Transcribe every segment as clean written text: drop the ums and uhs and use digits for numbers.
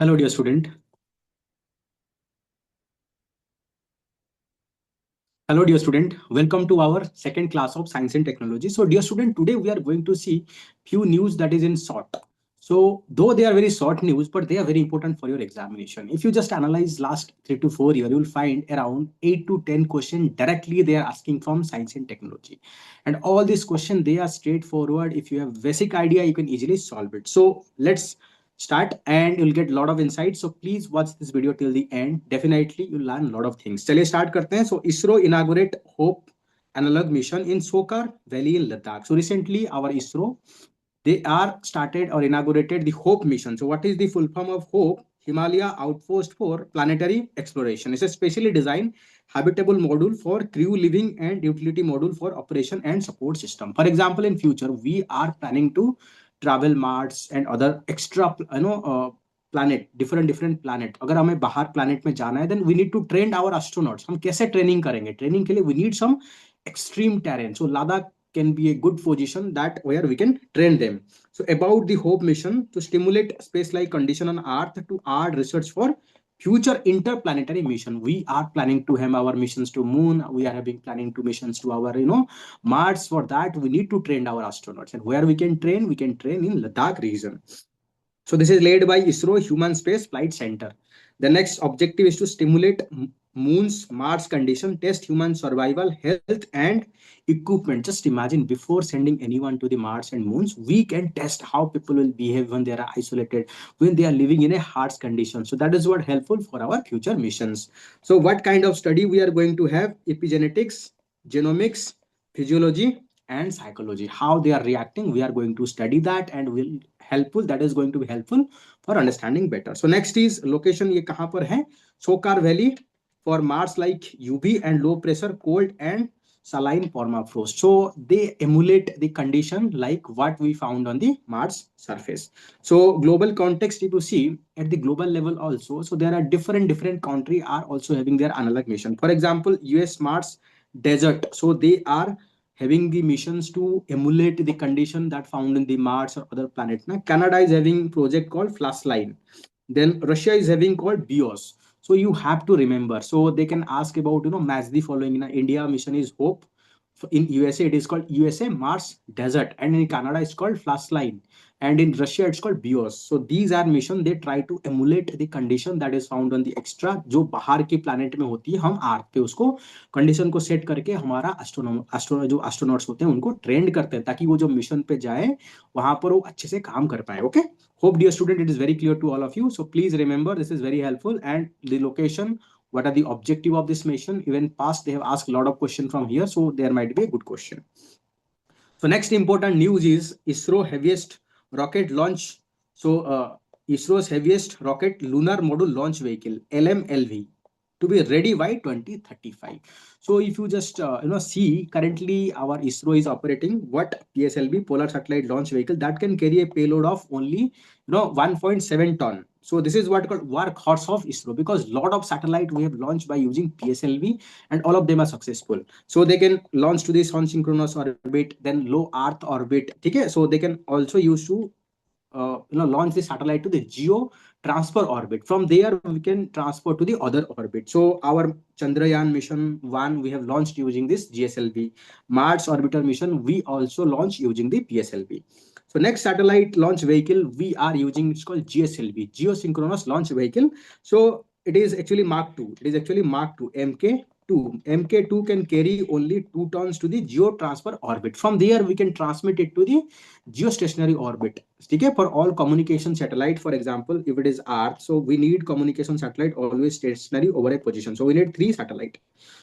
Hello, dear student. Hello, dear student. Welcome to our second class of Science and Technology. So, dear student, today we are going to see few news that is in short. So, though they are very short news, but they are very important for your examination. If you just analyze last 3 to 4 years, you will find around 8 to 10 questions directly they are asking from Science and Technology. And all these questions, they are straightforward. If you have basic idea, you can easily solve it. So, let's start and you'll get a lot of insight. So please watch this video till the end. Definitely you'll learn a lot of things. चलिए start करते हैं. So ISRO inaugurate Hope analog mission in Sokar Valley in Ladakh. So recently our ISRO, they are started or inaugurated the Hope mission. So what is the full form of Hope? Himalaya Outpost for Planetary Exploration. It's a specially designed habitable module for crew living and utility module for operation and support system. For example, in future we are planning to travel Mars and other extra planet, different planet. अगर हमें बाहर planet में जाना है, then we need to train our astronauts. हम कैसे training करेंगे? Training के लिए we need some extreme terrain. So Ladakh can be a good position that where we can train them. So about the Hope mission to stimulate space-like condition on Earth to add research for future interplanetary mission. We are planning to have our missions to Moon. We are having planning to missions to our Mars. For that, we need to train our astronauts. And where we can train in Ladakh region. So this is led by ISRO Human Space Flight Center. The next objective is to stimulate Moon's Mars condition, test human survival, health, and equipment. Just imagine before sending anyone to the Mars and Moons, we can test how people will behave when they are isolated, when they are living in a harsh condition. So that is what helpful for our future missions. So what kind of study we are going to have? Epigenetics, genomics, physiology, and psychology. How they are reacting, we are going to study that and will helpful. That is going to be helpful for understanding better. So next is location. ये कहाँ पर है? Sokar Valley for Mars like UV and low pressure, cold and saline permafrost. So they emulate the condition like what we found on the Mars surface. So global context, if you see at the global level also, so there are different country are also having their analog mission. For example, US Mars desert. So they are having the missions to emulate the condition that found in the Mars or other planet. Now, Canada is having project called Flashline. Then Russia is having called BIOS. So you have to remember. So they can ask about match the following. In India, mission is Hope. In USA, it is called USA Mars Desert, and in Canada, it's called Flashline, and in Russia, it's called BIOS. So these are mission. They try to emulate the condition that is found on the extra जो बाहर के planet में होती है. हम अर्थ पे उसको condition को सेट करके हमारा जो एस्ट्रोनॉट्स होते हैं उनको ट्रेंड करते हैं ताकि वो जो मिशन पे जाए वहां पर वो अच्छे से काम कर पाए. Okay, hope dear student it is very clear to all of you. So please remember this is very helpful. And the location, what are the objective of this mission? Even past they have asked a lot of questions from here, so there might be a good question. So next important news is ISRO heaviest rocket launch. So ISRO's heaviest rocket lunar module launch vehicle LMLV to be ready by 2035. So if you just see currently our ISRO is operating what PSLV Polar Satellite Launch Vehicle that can carry a payload of only 1.7 ton. So this is what called workhorse of ISRO because lot of satellite we have launched by using PSLV and all of them are successful. So they can launch to the sun synchronous orbit, then low Earth orbit. Okay, so they can also use to launch the satellite to the geo transfer orbit. From there we can transfer to the other orbit. So our Chandrayaan mission 1 we have launched using this GSLV. Mars orbiter mission we also launched using the PSLV. So next satellite launch vehicle we are using, it's called GSLV, geosynchronous launch vehicle. So it is actually Mark 2. It is actually Mark 2 MK2. MK2 can carry only 2 tons to the geo transfer orbit. From there we can transmit it to the geostationary orbit. Okay, for all communication satellite, for example, if it is Earth, so we need communication satellite always stationary over a position. So we need 3 satellite.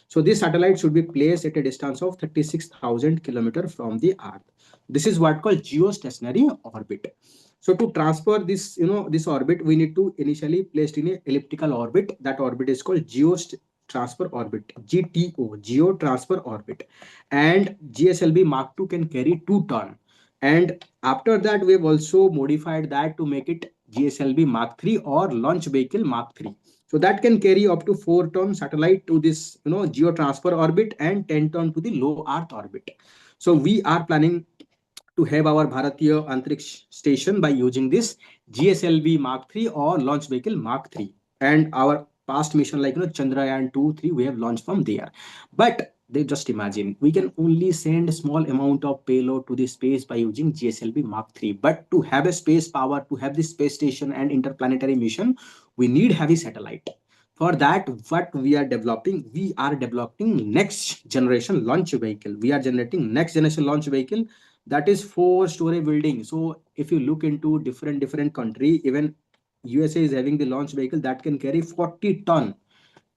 So this satellite should be placed at a distance of 36,000 kilometers from the Earth. This is what called geostationary orbit. So to transfer this, this orbit, we need to initially placed in a elliptical orbit. That orbit is called transfer orbit, GTO, geo transfer orbit. And GSLV Mark II can carry 2 ton. And after that, we have also modified that to make it GSLV Mark III or launch vehicle Mark III. So that can carry up to 4 ton satellite to this, geo transfer orbit and 10 ton to the low Earth orbit. So we are planning to have our Bharatiya Antariksh station by using this GSLV Mark 3 or launch vehicle Mark 3. And our past mission like Chandrayaan 2, 3, we have launched from there. But they just imagine we can only send small amount of payload to the space by using GSLV Mark 3. But to have a space power, to have this space station and interplanetary mission, we need heavy satellite. For that, what we are developing next generation launch vehicle. We are generating next generation launch vehicle that is 4-story building. So if you look into different country, even USA is having the launch vehicle that can carry 40 ton,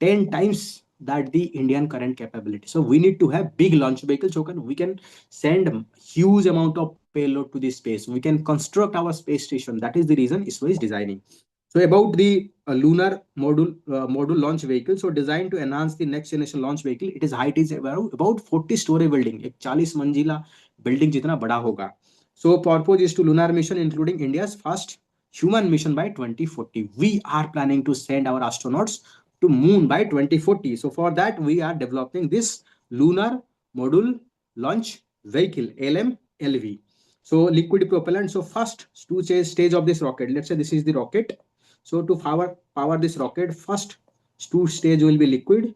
10 times that the Indian current capability. So we need to have big launch vehicles so we can send huge amount of payload to the space. We can construct our space station. That is the reason ISRO is designing. So about the lunar module launch vehicle, so designed to enhance the next generation launch vehicle, it is height is about 40-story building, एक 40 मंजिला building जितना बड़ा होगा. So purpose is to lunar mission, including India's first human mission by 2040. We are planning to send our astronauts to moon by 2040. So for that, we are developing this lunar module launch vehicle, LMLV. So liquid propellant. So first stage of this rocket, let's say this is the rocket. So to power this rocket, first two stage will be liquid,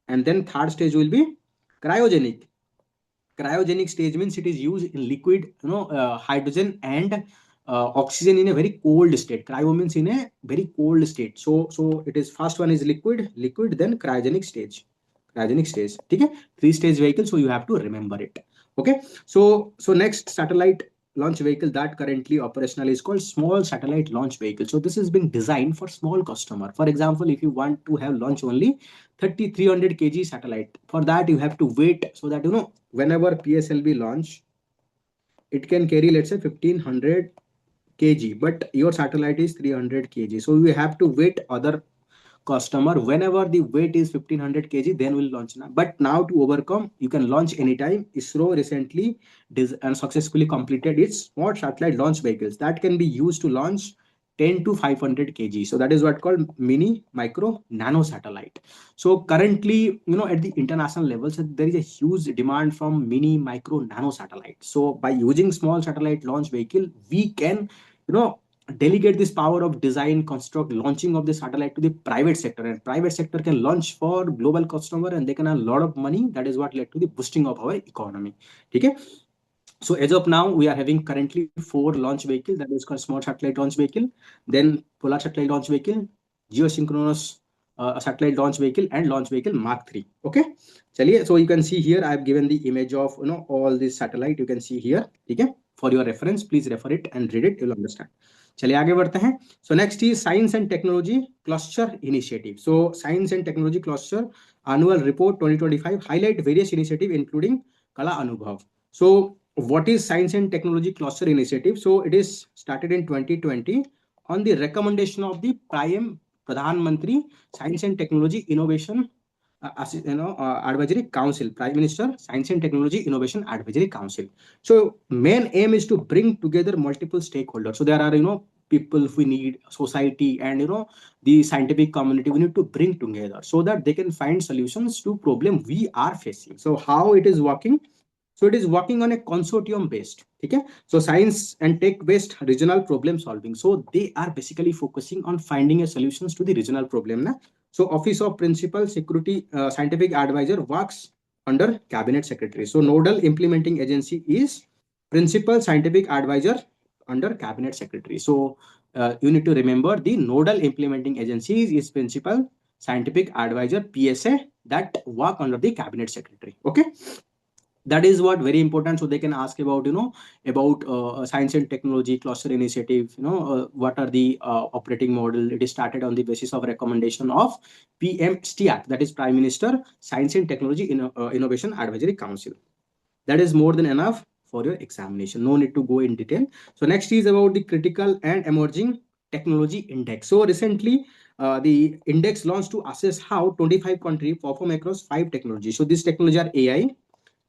and then third stage will be cryogenic. Cryogenic stage means it is used in liquid, hydrogen and oxygen in a very cold state. Cryo means in a very cold state. So it is first one is liquid, then cryogenic stage. Okay, 3-stage vehicle. So you have to remember it. Okay. So next satellite launch vehicle that currently operational is called small satellite launch vehicle. So this is being designed for small customer. For example, if you want to have launch only 300 kg satellite, for that you have to wait, so that whenever PSLV launch, it can carry, let's say, 1500 kg, but your satellite is 300 kg. So you have to wait other customer whenever the weight is 1500 kg, then we'll launch. But now to overcome, you can launch anytime. ISRO recently and successfully completed its small satellite launch vehicles that can be used to launch 10 to 500 kg. So that is what called mini, micro, nano satellite. So currently, at the international level, so there is a huge demand from mini, micro, nano satellite. So by using small satellite launch vehicle, we can, delegate this power of design, construct, launching of the satellite to the private sector, and private sector can launch for global customer and they can have a lot of money. That is what led to the boosting of our economy. Okay. So as of now, we are having currently 4 launch vehicles. That is called small satellite launch vehicle, then polar satellite launch vehicle, geosynchronous satellite launch vehicle, and launch vehicle Mark 3. Okay. So you can see here, I have given the image of all this satellite. You can see here. Okay. For your reference, please refer it and read it. You'll understand. चलिए आगे बढ़ते हैं. So next is Science and Technology Cluster Initiative. So Science and Technology Cluster Annual Report 2025 highlight various initiatives including Kala Anubhav. So what is Science and Technology Cluster Initiative? So it is started in 2020 on the recommendation of the Pradhan Mantri Science and Technology Innovation Advisory Council, Prime Minister Science and Technology Innovation Advisory Council. So main aim is to bring together multiple stakeholders. So there are people we need, society, and the scientific community we need to bring together so that they can find solutions to problem we are facing. So how it is working? So it is working on a consortium based. Okay. So science and tech based regional problem solving. So they are basically focusing on finding a solutions to the regional problem. So Office of Principal Security Scientific Advisor works under Cabinet Secretary. So nodal implementing agency is Principal Scientific Advisor under Cabinet Secretary. So you need to remember the nodal implementing agency is Principal Scientific Advisor, PSA, that work under the Cabinet Secretary. Okay. That is what very important. So they can ask about about Science and Technology Cluster Initiative. What are the operating model? It is started on the basis of recommendation of PM STIAC, that is Prime Minister Science and Technology Innovation Advisory Council. That is more than enough for your examination. No need to go in detail. So next is about the Critical and Emerging Technology Index. So recently the index launched to assess how 25 countries perform across 5 technologies. So these technologies are AI,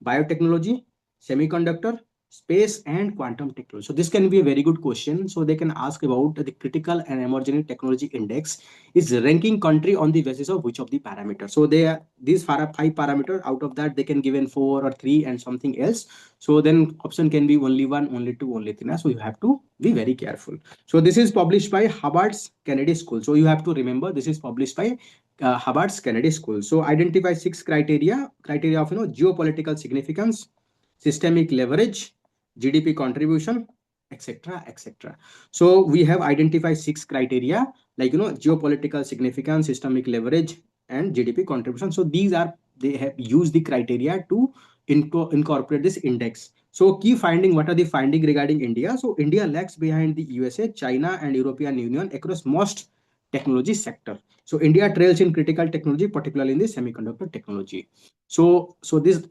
biotechnology, semiconductor, space and quantum technology. So this can be a very good question. So they can ask about the critical and emerging technology index is ranking country on the basis of which of the parameters. So they are these five parameters. Out of that, they can give in 4 or 3 and something else. So then option can be only one, only two, only three. So you have to be very careful. So this is published by Harvard's Kennedy School. So you have to remember this is published by Harvard's Kennedy School. So identify 6 criteria of geopolitical significance, systemic leverage, GDP contribution, etc., etc. So we have identified 6 criteria like geopolitical significance, systemic leverage, and GDP contribution. So these are they have used the criteria to incorporate this index. So key finding, what are the finding regarding India? So India lags behind the USA, China, and European Union across most technology sector. So India trails in critical technology, particularly in the semiconductor technology. So this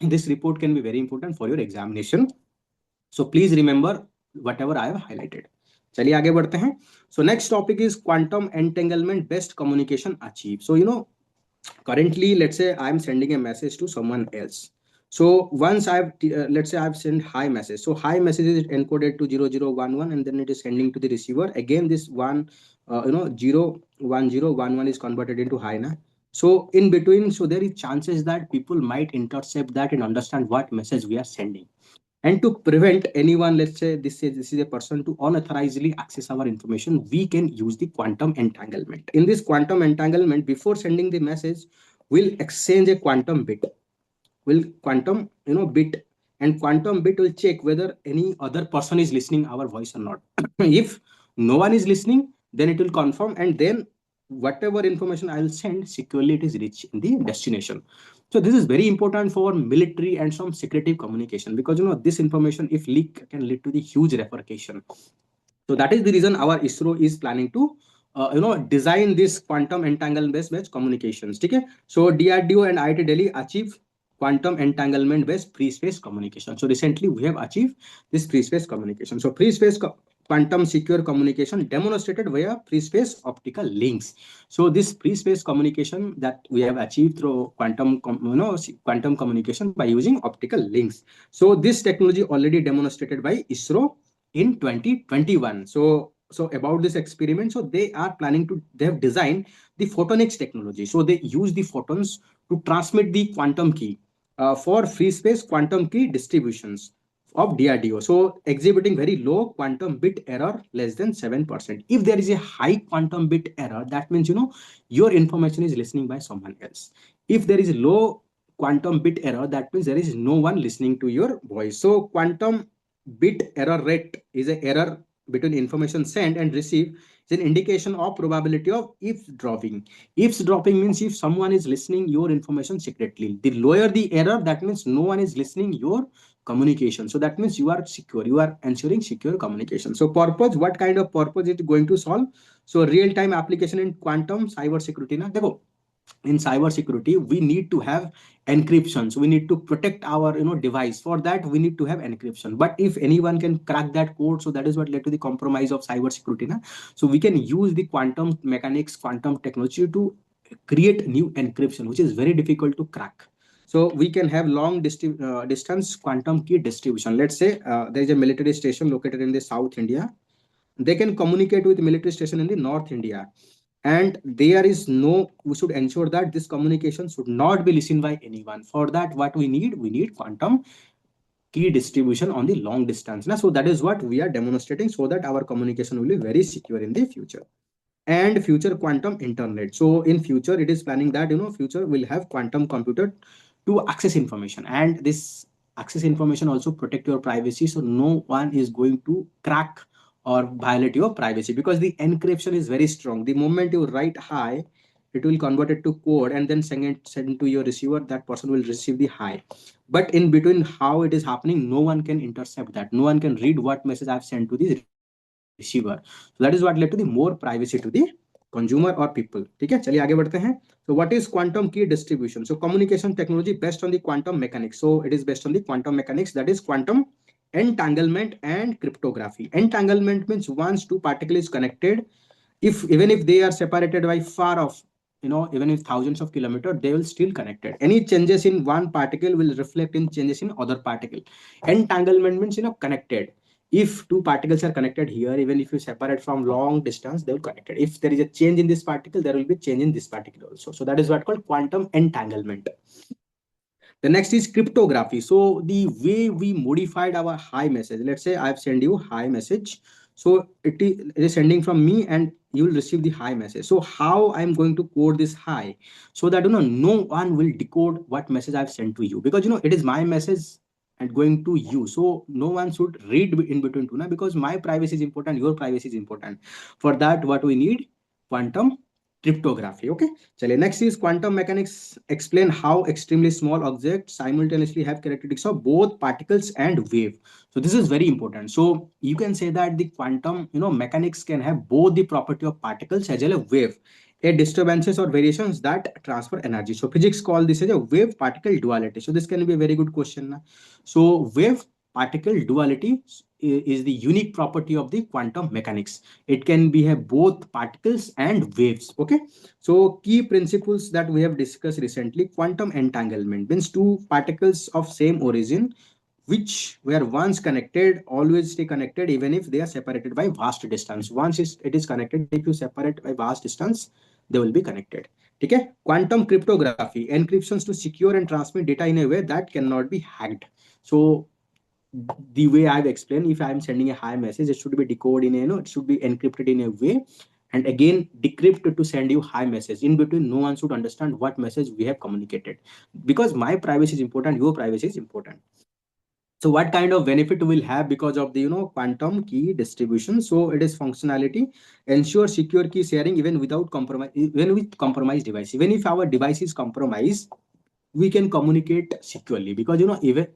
this report can be very important for your examination. So please remember whatever I have highlighted. चलिए आगे बढ़ते हैं. So next topic is quantum entanglement best communication achieved. So currently, let's say I'm sending a message to someone else. So once let's say I've sent hi message. So hi message is encoded to 0011 and then it is sending to the receiver. Again, this 01011 is converted into hi na. So in between, so there is chances that people might intercept that and understand what message we are sending. And to prevent anyone, let's say this is a person to unauthorizedly access our information, we can use the quantum entanglement. In this quantum entanglement, before sending the message, we'll exchange a quantum bit. Will quantum bit, and quantum bit will check whether any other person is listening our voice or not. If no one is listening, then it will confirm, and then whatever information I'll send securely it is reach in the destination. So this is very important for military and some secretive communication, because this information if leak can lead to the huge repercussion. So that is the reason our ISRO is planning to design this quantum entanglement based communications. Okay? So DRDO and IIT Delhi achieve quantum entanglement based free space communication. So recently we have achieved this free space communication. So free space quantum secure communication demonstrated via free space optical links. So this free space communication that we have achieved through quantum communication by using optical links. So this technology already demonstrated by ISRO in 2021. So about this experiment, so they have designed the photonics technology. So they use the photons to transmit the quantum key for free space quantum key distributions of DRDO. So exhibiting very low quantum bit error, less than 7%. If there is a high quantum bit error, that means your information is listening by someone else. If there is low quantum bit error, that means there is no one listening to your voice. So quantum bit error rate is an error between information sent and received. It's an indication of probability of eavesdropping. Eavesdropping means if someone is listening your information secretly. The lower the error, that means no one is listening your communication. So that means you are secure. You are ensuring secure communication. So purpose, what kind of purpose it is going to solve? So real-time application in quantum cyber security. Na, देखो, in cyber security we need to have encryption. So we need to protect our device. For that we need to have encryption, but if anyone can crack that code, so that is what led to the compromise of cyber security na? So we can use the quantum mechanics, quantum technology to create new encryption, which is very difficult to crack. So we can have long distance quantum key distribution. Let's say there is a military station located in the South India. They can communicate with military station in the North India, and there is we should ensure that this communication should not be listened by anyone. For that, what we need quantum key distribution on the long distance. So that is what we are demonstrating, so that our communication will be very secure in the future. And future quantum internet. So in future, it is planning that future will have quantum computer to access information, and this access information also protect your privacy. So no one is going to crack or violate your privacy, because the encryption is very strong. The moment you write hi, it will convert it to code and then send to your receiver. That person will receive the hi, but in between how it is happening, no one can intercept that. No one can read what message I've sent to the receiver. So that is what led to the more privacy to the consumer or people. ठीक है, चलिए आगे बढ़ते हैं. So what is quantum key distribution? So communication technology based on the quantum mechanics. So it is based on the quantum mechanics, that is quantum entanglement and cryptography. Entanglement means once two particles is connected, if even if they are separated by far off even if thousands of kilometers, they will still connected. Any changes in one particle will reflect in changes in other particle. Entanglement means connected. If two particles are connected here, even if you separate from long distance, they will connected. If there is a change in this particle, there will be change in this particle also. So that is what called quantum entanglement. The next is cryptography. So the way we modified our hi message, let's say I've sent you hi message. So it is sending from me and you will receive the hi message. So how I'm going to code this hi so that no one will decode what message I've sent to you, because it is my message and going to you. So no one should read in between two, because my privacy is important, your privacy is important. For that, what we need? Quantum cryptography. Okay. Chale, next is quantum mechanics explain how extremely small objects simultaneously have characteristics of both particles and wave. So this is very important. So you can say that the quantum mechanics can have both the property of particles as well as wave, a disturbances or variations that transfer energy. So physics call this as a wave particle duality. So this can be a very good question. So wave particle duality is the unique property of the quantum mechanics. It can be have both particles and waves. Okay. So key principles that we have discussed recently: quantum entanglement means two particles of same origin which were once connected always stay connected even if they are separated by vast distance. Once it is connected, if you separate by vast distance, they will be connected. Okay. Quantum cryptography encryptions to secure and transmit data in a way that cannot be hacked. So the way I've explained, if I'm sending a high message, it should be decoded in it should be encrypted in a way, and again decrypted to send you high message. In between, no one should understand what message we have communicated, because my privacy is important, your privacy is important. So what kind of benefit we'll have because of the quantum key distribution? So it is functionality: ensure secure key sharing even without compromise, even with compromised device. Even if our device is compromised, we can communicate securely, because even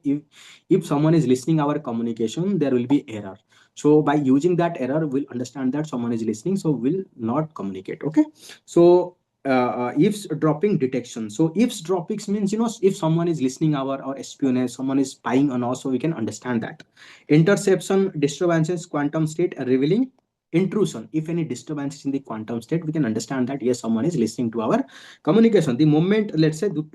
if someone is listening our communication, there will be error. So by using that error, we'll understand that someone is listening, so we'll not communicate. Okay. So eavesdropping detection. So eavesdropping means if someone is listening our or espionage, someone is spying on us, so we can understand that. Interception disturbances quantum state revealing intrusion. If any disturbances in the quantum state, we can understand that yes, someone is listening to our communication. The moment, let's say, the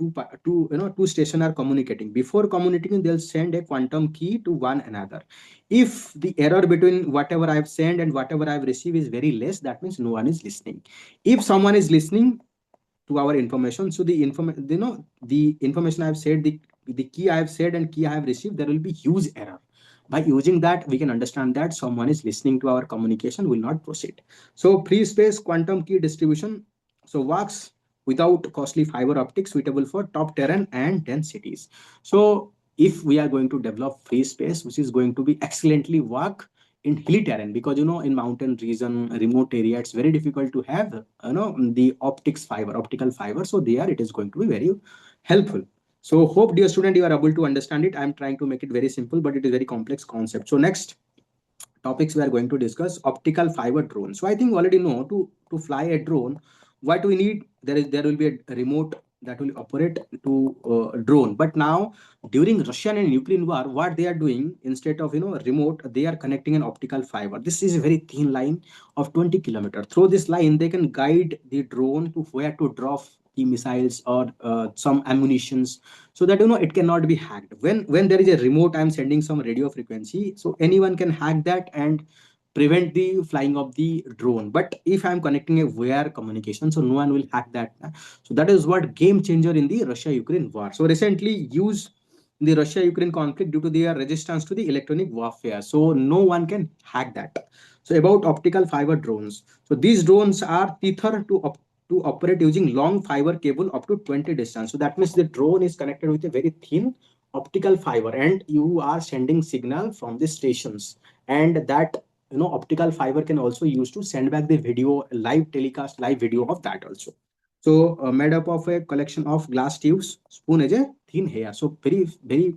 two stations are communicating, before communicating they'll send a quantum key to one another. If the error between whatever I've sent and whatever I've received is very less, that means no one is listening. If someone is listening to our information, so the information I've said, the key I've said and key I have received, there will be huge error. By using that, we can understand that someone is listening to our communication, will not proceed. So free space quantum key distribution so works without costly fiber optics, suitable for top terrain and dense cities. So if we are going to develop free space, which is going to be excellently work in hilly terrain, because in mountain region, remote area, it's very difficult to have the optical fiber. So there it is going to be very helpful. So hope, dear student, you are able to understand it. I'm trying to make it very simple, but it is very complex concept. So next topics we are going to discuss: optical fiber drone. So I think you already know, to fly a drone, what we need, there will be a remote that will operate to drone. But now, during Russian and Ukraine war, what they are doing, instead of remote, they are connecting an optical fiber. This is a very thin line of 20 kilometers. Through this line, they can guide the drone to where to drop the missiles or some ammunitions, so that it cannot be hacked. When there is a remote, I'm sending some radio frequency, so anyone can hack that and prevent the flying of the drone. But if I'm connecting a wire communication, so no one will hack that. So that is what game changer in the Russia Ukraine war. So recently used in the Russia Ukraine conflict due to their resistance to the electronic warfare, so no one can hack that. So about optical fiber drones, so these drones are tethered to operate using long fiber cable up to 20 distance. So that means the drone is connected with a very thin optical fiber, and you are sending signal from the stations, and that optical fiber can also use to send back the video, live telecast, live video of that also. So made up of a collection of glass tubes, spoon as a thin hair. So very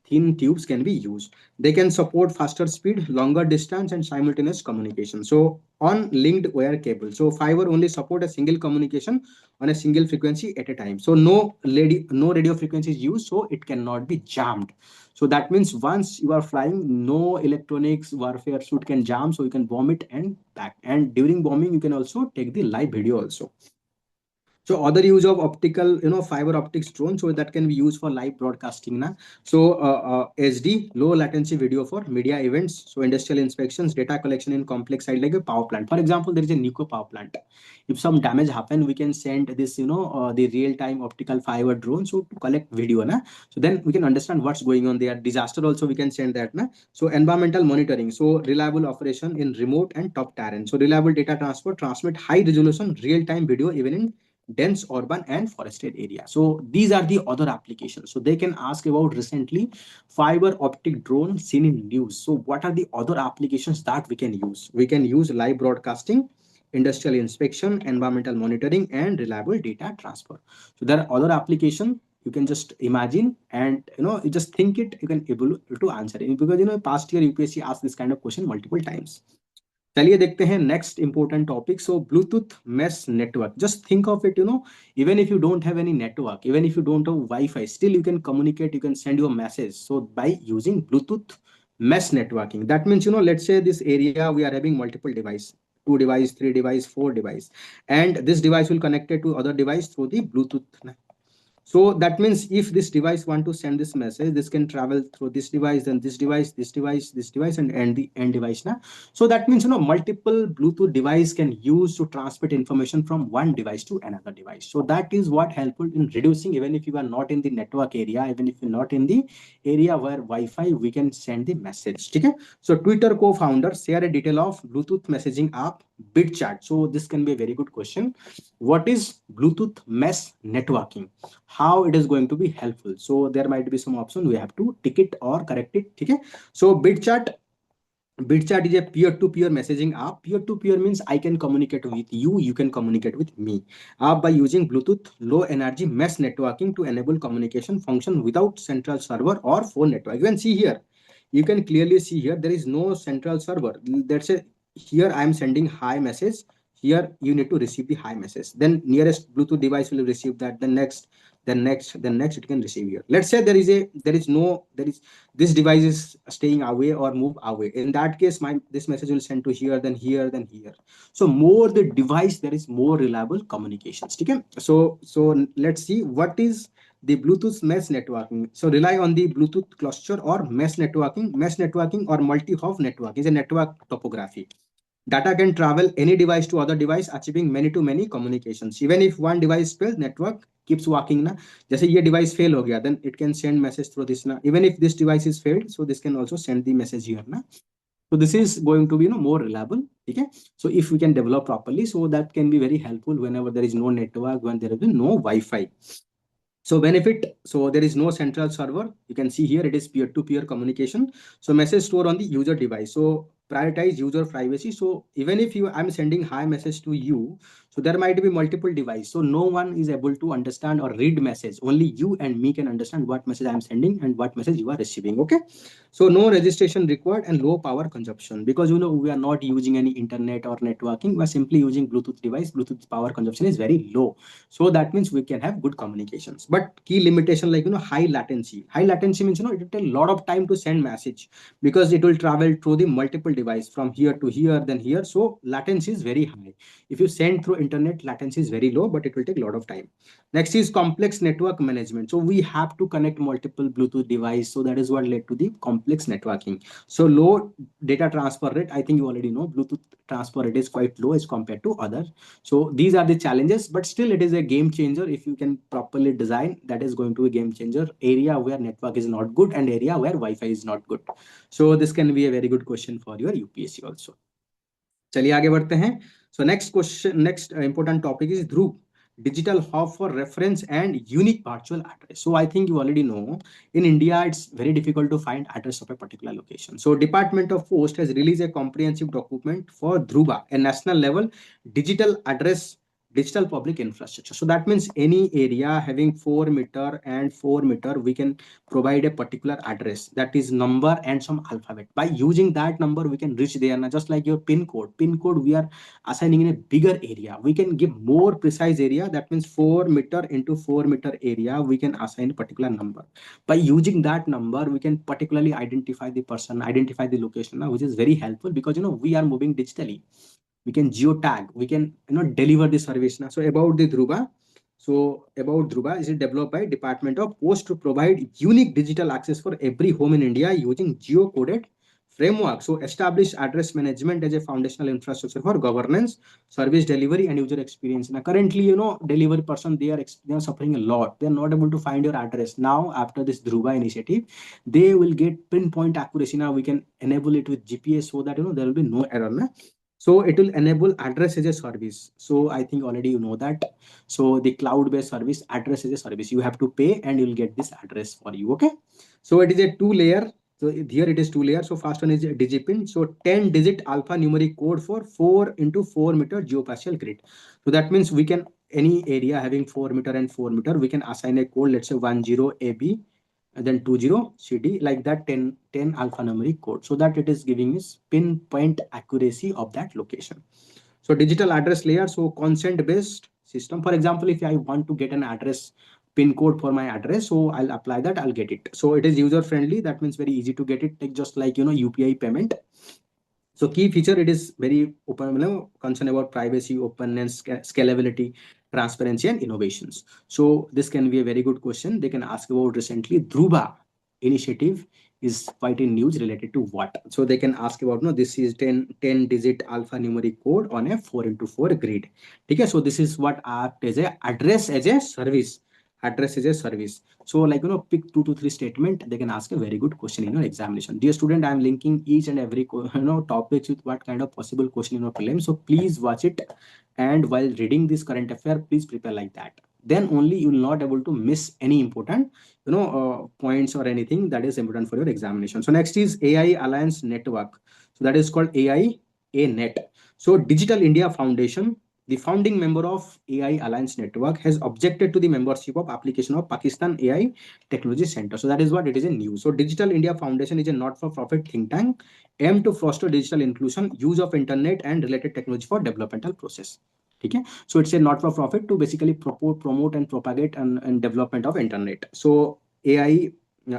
thin tubes can be used. They can support faster speed, longer distance, and simultaneous communication. So on linked wire cable, so fiber only support a single communication on a single frequency at a time. So no radio frequency is used, so it cannot be jammed. So that means once you are flying, no electronics warfare suit can jam, so you can bomb it and back. And during bombing, you can also take the live video also. So other use of optical, fiber optics drone, so that can be used for live broadcasting na. So SD, low latency video for media events, so industrial inspections, data collection in complex site like a power plant. For example, there is a nuclear power plant. If some damage happen, we can send this, the real time optical fiber drone, so to collect video na. So then we can understand what's going on there. Disaster also we can send that na. So environmental monitoring, so reliable operation in remote and top terrain. So reliable data transfer, transmit high resolution real time video even in dense urban and forested area. So these are the other applications. So they can ask about recently fiber optic drone seen in news. So what are the other applications that we can use? We can use live broadcasting, industrial inspection, environmental monitoring, and reliable data transfer. So there are other applications you can just imagine, and you just think it, you can able to answer it, because past year UPSC asked this kind of question multiple times. चलिए देखते हैं next important topic. So Bluetooth mesh network. Just think of it, even if you don't have any network, even if you don't have Wi-Fi, still you can communicate, you can send your message. So by using Bluetooth mesh networking, that means, let's say this area we are having multiple device, two device, three device, four device, and this device will connect it to other device through the Bluetooth. So that means if this device want to send this message, this can travel through this device, then this device, this device, this device, and the end device. Na? So that means, multiple Bluetooth device can use to transmit information from one device to another device. So that is what helpful in reducing, even if you are not in the network area, even if you're not in the area where Wi-Fi, we can send the message. Okay? So Twitter co-founder share a detail of Bluetooth messaging app BitChat. So this can be a very good question. What is Bluetooth mesh networking? How it is going to be helpful? So there might be some option, we have to tick it or correct it. Okay? So BitChat is a peer-to-peer messaging app. Peer-to-peer means I can communicate with you, you can communicate with me. By using Bluetooth low energy mesh networking to enable communication function without central server or phone network. You can see here, you can clearly see here, there is no central server. That's a, here I am sending hi message. Here you need to receive the hi message. Then nearest Bluetooth device will receive that. Then next it can receive here. Let's say there is this device is staying away or move away. In that case, this message will send to here, then here, then here. So more the device, there is more reliable communications. Okay? So let's see what is the Bluetooth mesh networking. So rely on the Bluetooth cluster or mesh networking. Mesh networking or multi-hop network is a network topography. Data can travel any device to other device, achieving many to many communications. Even if one device fails, network keeps working ना. जैसे ये device fail हो गया, then it can send message through this ना. Even if this device is failed, so this can also send the message here ना. So this is going to be more reliable. Okay. So if we can develop properly, so that can be very helpful whenever there is no network, when there is no Wi-Fi. So benefit, so there is no central server. You can see here it is peer-to-peer communication. So message stored on the user device. So prioritize user privacy. So even if I'm sending hi message to you, so there might be multiple device. So no one is able to understand or read message. Only you and me can understand what message I'm sending and what message you are receiving. Okay. So no registration required and low power consumption, because we are not using any internet or networking. We are simply using Bluetooth device. Bluetooth power consumption is very low. So that means we can have good communications. But key limitation like high latency. High latency means it will take a lot of time to send message, because it will travel through the multiple device from here to here, then here. So latency is very high. If you send through internet, latency is very low, but it will take a lot of time. Next is complex network management. So we have to connect multiple Bluetooth device. So that is what led to the complex networking. So low data transfer rate. I think you already know Bluetooth transfer rate is quite low as compared to other. So these are the challenges, but still it is a game changer. If you can properly design, that is going to be a game changer. Area where network is not good and area where Wi-Fi is not good. So this can be a very good question for your UPSC also. चलिए आगे बढ़ते हैं. So next question, next important topic is Dhruv, digital hub for reference and unique virtual address. So I think you already know, in India it's very difficult to find address of a particular location. So Department of Post has released a comprehensive document for Dhruva, a national level digital address, digital public infrastructure. So that means any area having 4 meter and 4 meter, we can provide a particular address, that is number and some alphabet. By using that number, we can reach there. Now, just like your pin code we are assigning in a bigger area, we can give more precise area. That means 4 meter into 4 meter area, we can assign a particular number. By using that number, we can particularly identify the person, identify the location, which is very helpful, because we are moving digitally. We can geotag, we can deliver the service. So about the Dhruva, So about Dhruva, is it developed by Department of Post to provide unique digital access for every home in India using geo-coded framework. So establish address management as a foundational infrastructure for governance, service delivery, and user experience. Now, currently, delivery person, they are suffering a lot. They are not able to find your address. Now, after this Dhruva initiative, they will get pinpoint accuracy. Now we can enable it with GPS so that there will be no error. Na? So it will enable address as a service. So I think already you know that. So the cloud-based service, address as a service, you have to pay and you'll get this address for you. Okay. So it is a two-layer. So here it is two layers. So first one is digipin. So 10-digit alphanumeric code for 4 into 4 meter geospatial grid. So that means we can any area having 4 meter and 4 meter, we can assign a code. Let's say 10 AB and then 20 CD, like that 10 alphanumeric code, so that it is giving us pinpoint accuracy of that location. So digital address layer, so consent based system. For example, if I want to get an address pin code for my address, so I'll apply that, I'll get it. So it is user friendly, that means very easy to get it, like just like UPI payment. So key feature, it is very open, concern about privacy, openness, scalability, transparency, and innovations. So this can be a very good question. They can ask about recently Dhruva initiative is quite in news related to what. So they can ask about, no, this is 10 digit alphanumeric code on a 4 into 4 grid. Okay, so this is what act as a address as a service. Address as a service. So like, pick 2 to 3 statement. They can ask a very good question in your examination. Dear student, I am linking each and every, topics with what kind of possible question in your prelim. So please watch it. And while reading this current affair, please prepare like that. Then only you will not able to miss any important, points or anything that is important for your examination. So next is AI Alliance Network. So that is called AI ANET. So Digital India Foundation, the founding member of AI Alliance Network, has objected to the membership of application of Pakistan AI Technology Center. So that is what it is in news. So Digital India Foundation is a not-for-profit think tank aimed to foster digital inclusion, use of internet and related technology for developmental process. Okay, so it's a not-for-profit to basically promote and propagate and development of internet. So AI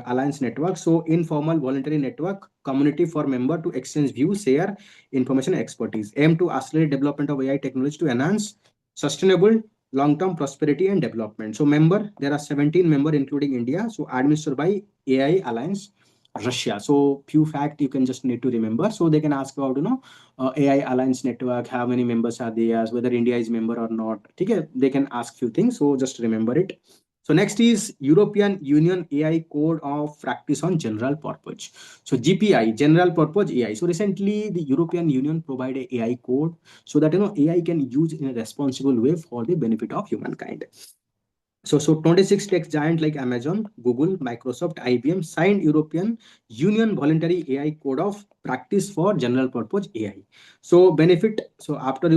Alliance Network, so informal voluntary network community for member to exchange views, share information, and expertise, aim to accelerate development of AI technology to enhance sustainable long-term prosperity and development. So member, there are 17 member including India. So administered by AI Alliance Russia. So few fact you can just need to remember. So they can ask about AI Alliance Network, how many members are there, whether India is member or not. Okay, they can ask few things. So just remember it. So next is European Union AI Code of Practice on General Purpose. So GPI, General Purpose AI. So recently the European Union provided AI code so that AI can use in a responsible way for the benefit of humankind. So 26 tech giant like Amazon, Google, Microsoft, IBM signed European Union voluntary AI code of practice for general purpose AI. So benefit. So after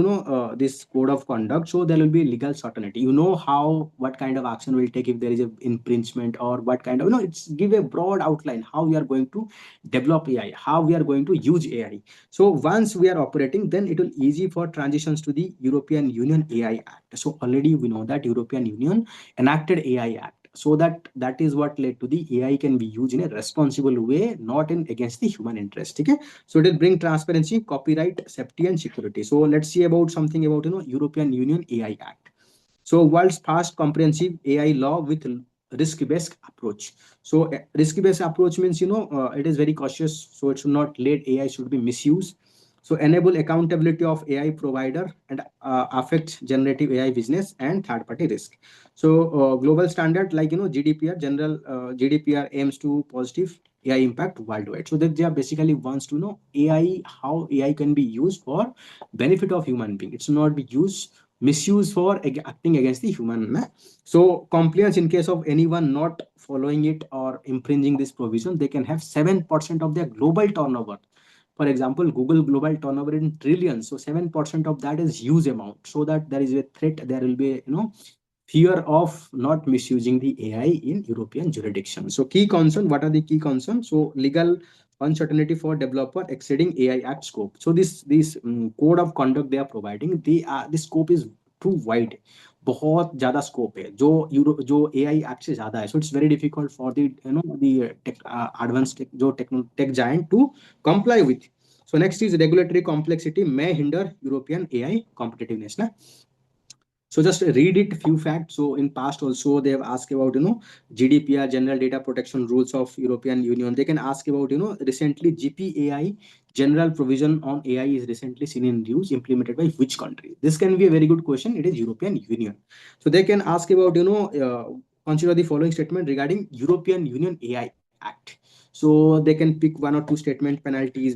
this code of conduct, so there will be legal certainty. You know how what kind of action will take if there is a infringement, or what kind of it's give a broad outline how we are going to develop AI, how we are going to use AI. So once we are operating, then it will easy for transitions to the European Union AI Act. So already we know that European Union enacted AI Act. So that is what led to the AI can be used in a responsible way, not in against the human interest. Okay, so it will bring transparency, copyright, safety, and security. So let's see about something about European Union AI Act. So world's first comprehensive AI law with risk-based approach. So risk-based approach means it is very cautious. So it should not let AI should be misused. So enable accountability of AI provider and affect generative AI business and third-party risk. So global standard like GDPR, general GDPR aims to positive AI impact worldwide. So that they are basically wants to know AI, how AI can be used for benefit of human being. It's not be used misuse for acting against the human. So compliance in case of anyone not following it or infringing this provision, they can have 7% of their global turnover. For example, Google global turnover in trillions. So 7% of that is huge amount. So that there is a threat, there will be fear of not misusing the AI in European jurisdiction. So key concern, what are the key concerns? So legal uncertainty for developer exceeding AI Act scope. So this code of conduct they are providing, the scope is too wide. बहुत ज्यादा scope है जो AI act से ज्यादा है. So it's very difficult for the advanced tech giant to comply with. So next is regulatory complexity may hinder European AI competitiveness. So just read it few facts. So in past also they have asked about GDPR, General Data Protection Rules of European Union. They can ask about recently GPAI, General Provision on AI is recently seen in use, implemented by which country? This can be a very good question. It is European Union. So they can ask about consider the following statement regarding European Union AI Act. So they can pick one or two statement penalties,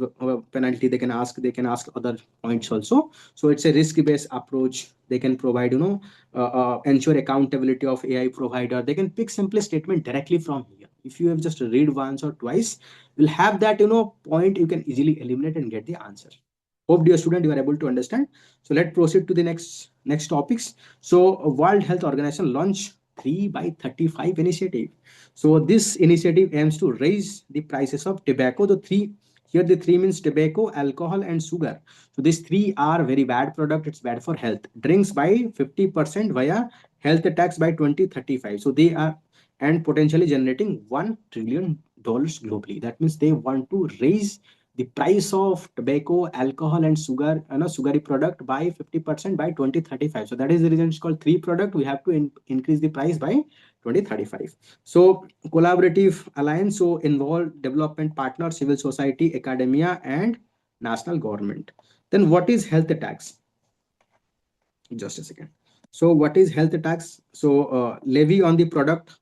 penalty they can ask. They can ask other points also. So it's a risk-based approach. They can provide, ensure accountability of AI provider. They can pick simply statement directly from here. If you have just read once or twice, you'll have that, point you can easily eliminate and get the answer. Hope dear student you are able to understand. So let's proceed to the next topics. So World Health Organization launch 3 by 35 initiative. So this initiative aims to raise the prices of tobacco. The three means tobacco, alcohol, and sugar. So these three are very bad product. It's bad for health. Drinks by 50% via health tax by 2035. So they are and potentially generating $1 trillion globally. That means they want to raise the price of tobacco, alcohol, and sugar, sugary product by 50% by 2035. So that is the reason it's called three product. We have to increase the price by 2035. So collaborative alliance, so involve development partner, civil society, academia, and national government. Then what is health tax? Just a second. So what is health tax? So levy on the product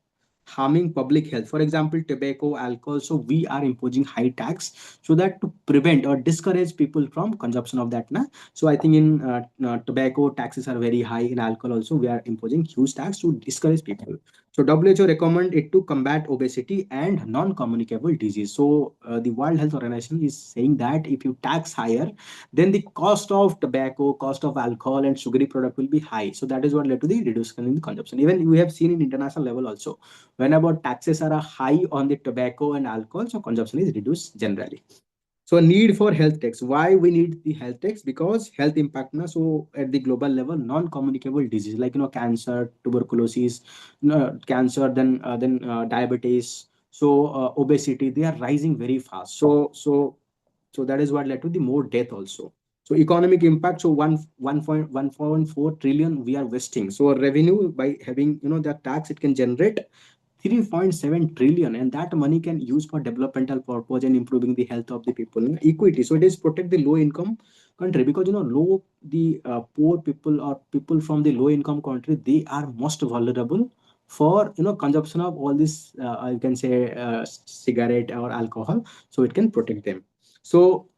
harming public health, for example tobacco, alcohol. So we are imposing high tax so that to prevent or discourage people from consumption of that so I think in tobacco taxes are very high. In alcohol also we are imposing huge tax to discourage people. So WHO recommend it to combat obesity and non-communicable disease. So the World Health Organization is saying that if you tax higher, then the cost of tobacco, cost of alcohol, and sugary product will be high. So that is what led to the reduction in the consumption. Even we have seen in international level also, whenever taxes are high on the tobacco and alcohol, so consumption is reduced generally. So need for health tax. Why we need the health tax? Because health impact so at the global level, non-communicable disease like cancer, tuberculosis, cancer, then diabetes, so obesity, they are rising very fast. So that is what led to the more death also. So economic impact, so 1.4 trillion we are wasting. So revenue by having that tax, it can generate 3.7 trillion, and that money can use for developmental purpose and improving the health of the people. Equity, so it is protect the low income country, because low the poor people or people from the low income country, they are most vulnerable for consumption of all this you can say cigarette or alcohol. So it can protect them. So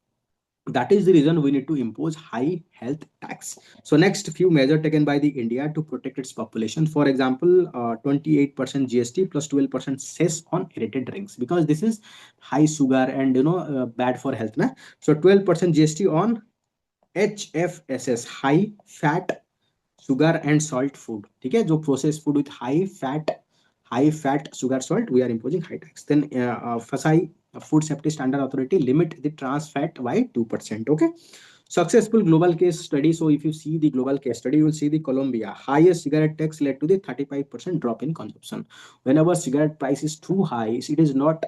that is the reason we need to impose high health tax. So next few measures taken by the India to protect its population. For example, 28% GST plus 12% cess on aerated drinks, because this is high sugar and bad for health so 12% GST on HFSS, high fat sugar and salt food. Okay, जो processed food with high fat sugar salt, we are imposing high tax. Then FSI, Food Safety Standard Authority, limit the trans fat by 2%. Okay, successful global case study. So if you see the global case study, you will see the Colombia highest cigarette tax led to the 35% drop in consumption. Whenever cigarette price is too high, it is not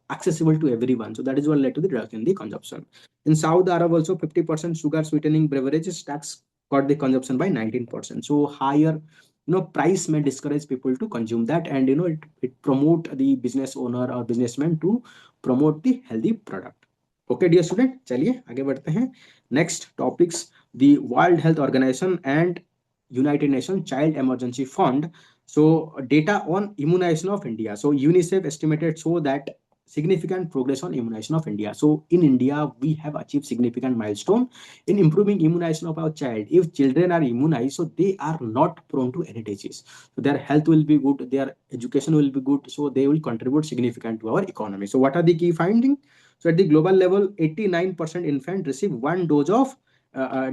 accessible to everyone. So that is what led to the reduction in the consumption. In Saudi Arab also, 50% sugar sweetening beverages tax cut the consumption by 19%. So higher price may discourage people to consume that, and it promote the business owner or businessman to promote the healthy product. Okay dear student, चलिए आगे बढ़ते हैं. Next topics, the World Health Organization and United Nations Child Emergency Fund. So data on immunization of India. So UNICEF estimated so that significant progress on immunization of India. So in India, we have achieved significant milestone in improving immunization of our child. If children are immunized, so they are not prone to any disease. So their health will be good, their education will be good, so they will contribute significant to our economy. So what are the key findings? So at the global level, 89% infant receive one dose of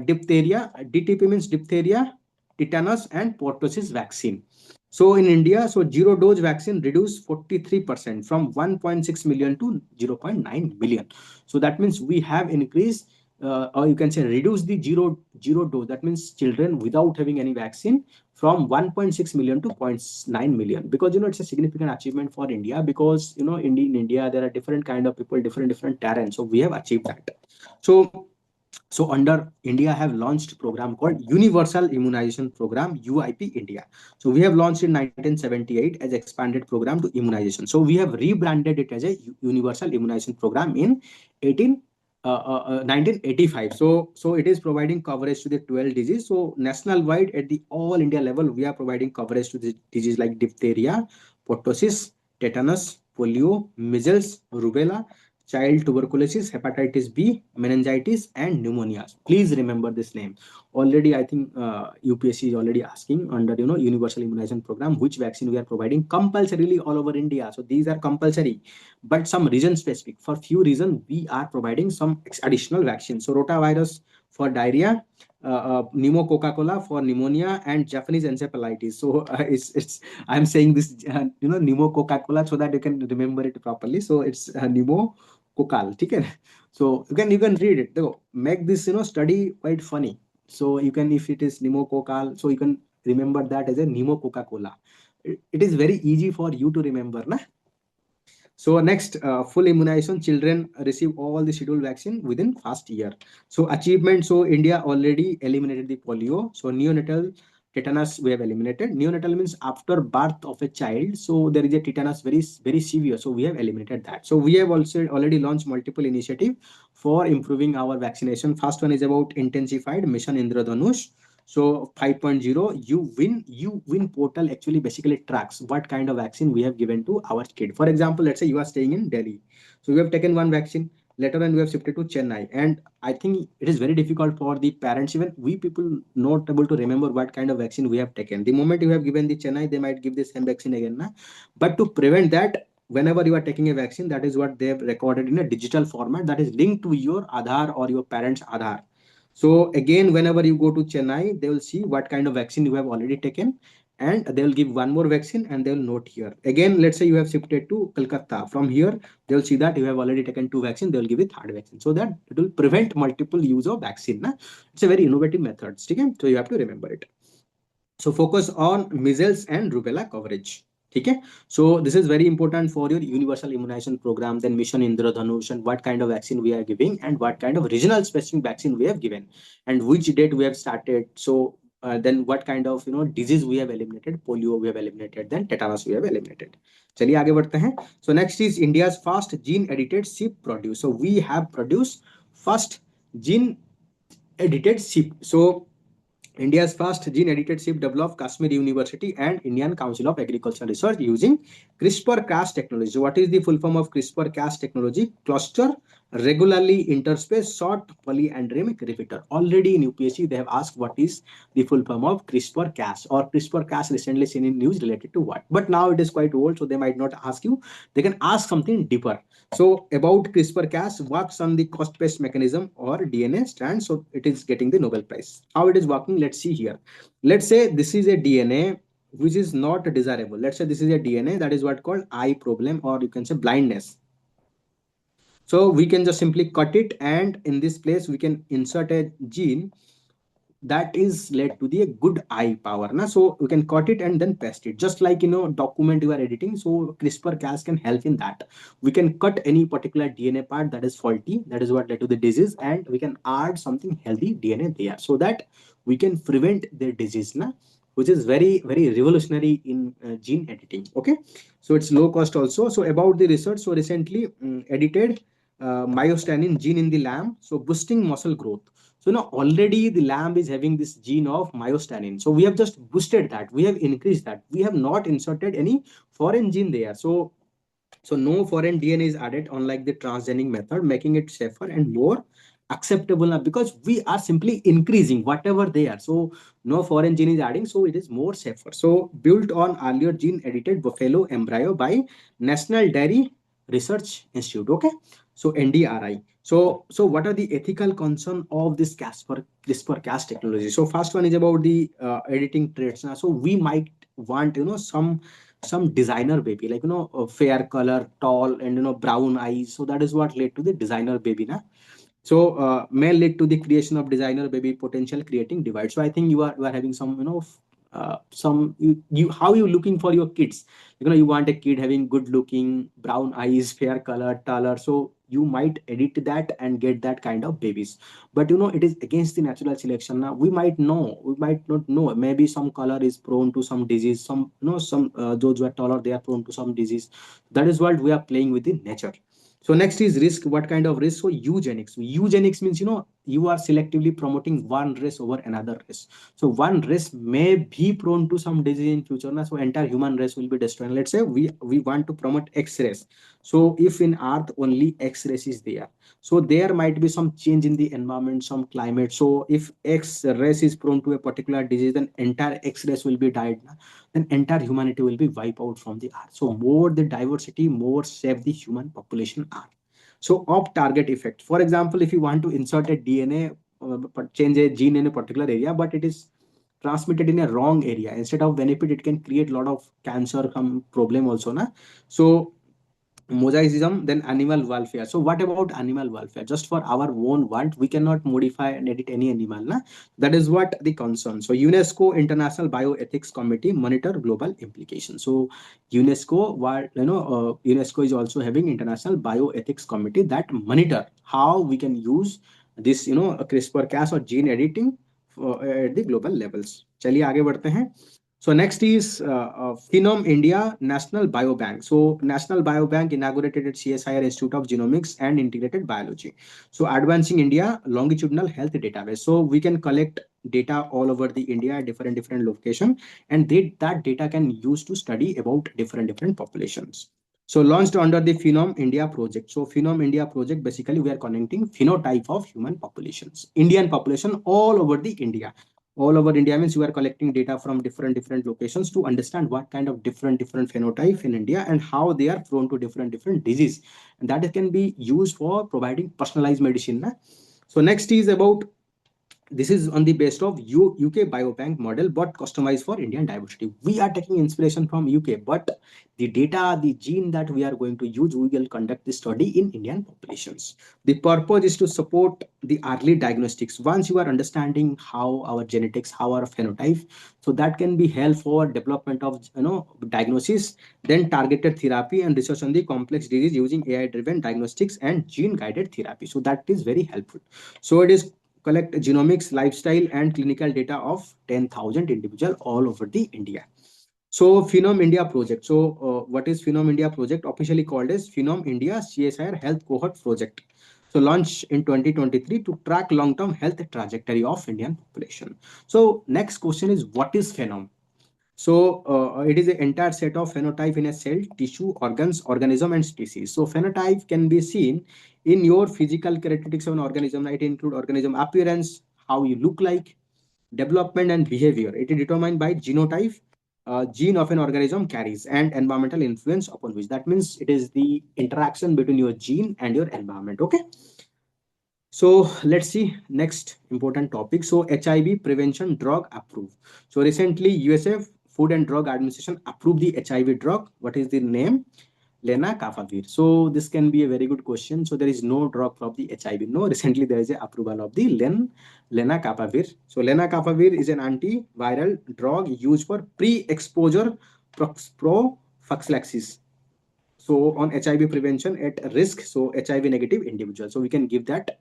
diphtheria. DTP means diphtheria, tetanus, and pertussis vaccine. So in India, so zero dose vaccine reduced 43% from 1.6 million to 0.9 million. So that means we have increased or you can say reduce the zero dose. That means children without having any vaccine from 1.6 million to 0.9 million, because it's a significant achievement for India, because in India there are different kind of people, different terrain. So we have achieved that. So So under India have launched program called Universal Immunization Program, UIP India. So we have launched in 1978 as expanded program to immunization. So we have rebranded it as a Universal Immunization Program in 1985. So it is providing coverage to the 12 disease. So national wide at the all India level, we are providing coverage to the disease like diphtheria, pertussis, tetanus, polio, measles, rubella, child tuberculosis, hepatitis B, meningitis, and pneumonia. Please remember this name. Already, I think UPSC is already asking under universal immunization program which vaccine we are providing compulsorily all over India. So these are compulsory, but some region specific. For few reasons, we are providing some additional vaccines. So rotavirus for diarrhea, pneumococa-cola for pneumonia, and Japanese encephalitis. So it's I'm saying this pneumococa-cola so that you can remember it properly. So it's pneumococal, ठीक है? So you can read it. देखो, make this study quite funny. So you can, if it is pneumococcal, so you can remember that as a pneumococa-cola. It is very easy for you to remember, na? So next, full immunization, children receive all the scheduled vaccine within first year. So achievement, so India already eliminated the polio. So neonatal tetanus we have eliminated. Neonatal means after birth of a child. So there is a tetanus very, very severe. So we have eliminated that. So we have also already launched multiple initiative for improving our vaccination. First one is about intensified Mission Indradhanush. So 5.0, you win portal actually basically tracks what kind of vaccine we have given to our kid. For example, let's say you are staying in Delhi. So you have taken one vaccine. Later on, we have shifted to Chennai. And I think it is very difficult for the parents, even we people, not able to remember what kind of vaccine we have taken. The moment you have given the Chennai, they might give the same vaccine again. Na? But to prevent that, whenever you are taking a vaccine, that is what they have recorded in a digital format that is linked to your Aadhaar or your parents' Aadhaar. So again, whenever you go to Chennai, they will see what kind of vaccine you have already taken, and they will give one more vaccine and they will note here. Again, let's say you have shifted to Kolkata. From here, they will see that you have already taken two vaccines. They will give you third vaccine, so that it will prevent multiple use of vaccine. Na? It's a very innovative method. Okay? So you have to remember it. So focus on measles and rubella coverage. Okay, so this is very important for your universal immunization program, then Mission Indradhanush, and what kind of vaccine we are giving, and what kind of regional specific vaccine we have given, and which date we have started. So then what kind of disease we have eliminated, polio we have eliminated, then tetanus we have eliminated. चलिए आगे बढ़ते हैं. So next is India's first gene edited sheep produce. So we have produced first gene edited sheep. So India's first gene-edited sheep developed Kashmir University and Indian Council of Agricultural Research using CRISPR-Cas technology. So what is the full form of CRISPR-Cas technology? Cluster regularly interspace short polyandremic repeater. Already in UPSC, they have asked what is the full form of CRISPR-Cas, or CRISPR-Cas recently seen in news related to what. But now it is quite old, so they might not ask you. They can ask something deeper. So about CRISPR-Cas works on the cost-based mechanism or DNA strand. So it is getting the Nobel Prize. How it is working? Let's see here. Let's say this is a DNA which is not desirable. Let's say this is a DNA that is what called eye problem, or you can say blindness. So we can just simply cut it, and in this place we can insert a gene that is led to the good eye power. Na? So you can cut it and then paste it, just like document you are editing. So CRISPR-Cas can help in that. We can cut any particular DNA part that is faulty, that is what led to the disease, and we can add something healthy DNA there, so that we can prevent the disease. Na? Which is very, very revolutionary in gene editing. Okay, so it's low cost also. So about the research, so recently edited myostatin gene in the lamb, so boosting muscle growth. So now already the lamb is having this gene of myostatin. So we have just boosted that. We have increased that. We have not inserted any foreign gene there. So no foreign DNA is added, unlike the transgenic method, making it safer and more acceptable now, because we are simply increasing whatever they are. So no foreign gene is adding, so it is more safer. So built on earlier gene edited buffalo embryo by National Dairy Research Institute. Okay, so NDRI. So what are the ethical concern of this CRISPR-Cas technology? So first one is about the editing traits. Now, so we might want some designer baby, like a fair color, tall, and brown eyes. So that is what led to the designer baby. Na? So may lead to the creation of designer baby, potential creating divide. So I think you are having some some you how you looking for your kids. You want a kid having good looking brown eyes, fair color, taller. So you might edit that and get that kind of babies. But it is against the natural selection. Now we might not know, maybe some color is prone to some disease, some some those who are taller, they are prone to some disease. That is what we are playing with the nature. So next is risk. What kind of risk? So eugenics. Eugenics means you are selectively promoting one race over another race. So one race may be prone to some disease in future. Na? So entire human race will be destroyed. Let's say we want to promote X race. So if in Earth only X race is there, so there might be some change in the environment, some climate. So if X race is prone to a particular disease, then entire X race will be died. Na? Then entire humanity will be wiped out from the Earth. So more the diversity, more safe the human population are. So off target effect. For example, if you want to insert a DNA, change a gene in a particular area, but it is transmitted in a wrong area, instead of benefit, it can create a lot of cancer problem also. Na? So mosaicism, then animal welfare. So what about animal welfare? Just for our own want, we cannot modify and edit any animal. Na? That is what the concern. So UNESCO International Bioethics Committee monitor global implications. So UNESCO, what UNESCO is also having International Bioethics Committee that monitor how we can use this CRISPR-Cas or gene editing at the global levels. चलिए आगे बढ़ते हैं. So next is Phenom India National Biobank. So National Biobank inaugurated at CSIR Institute of Genomics and Integrated Biology. So advancing India longitudinal health database. So we can collect data all over the India at different location, and that data can use to study about different populations. So launched under the Phenom India project. So Phenom India project, basically we are connecting phenotype of human populations, Indian population all over the India. All over India means you are collecting data from different locations to understand what kind of different phenotype in India and how they are prone to different disease, and that can be used for providing personalized medicine. Na? So next is about, this is on the base of UK biobank model, but customized for Indian diversity. We are taking inspiration from UK, but the data, the gene that we are going to use, we will conduct the study in Indian populations. The purpose is to support the early diagnostics. Once you are understanding how our genetics, how our phenotype, so that can be help for development of diagnosis, then targeted therapy and research on the complex disease using AI-driven diagnostics and gene-guided therapy. So that is very helpful. So it is collect genomics, lifestyle, and clinical data of 10,000 individuals all over the India. So Phenom India project. So what is Phenom India project? Officially called as Phenom India CSIR Health Cohort Project. So launched in 2023 to track long-term health trajectory of Indian population. So next question is, what is phenom? So it is an entire set of phenotype in a cell, tissue, organs, organism, and species. So phenotype can be seen in your physical characteristics of an organism. It include organism appearance, how you look like, development, and behavior. It is determined by genotype, gene of an organism carries, and environmental influence upon which. That means it is the interaction between your gene and your environment. Okay. So let's see next important topic. So HIV prevention drug approved. So recently USF Food and Drug Administration approved the HIV drug. What is the name? Lenacapavir. So this can be a very good question. So there is no drug for the HIV. No, recently there is a approval of the lenacapavir. So lenacapavir is an antiviral drug used for pre-exposure prophylaxis. So on HIV prevention at risk, so HIV negative individuals. So we can give that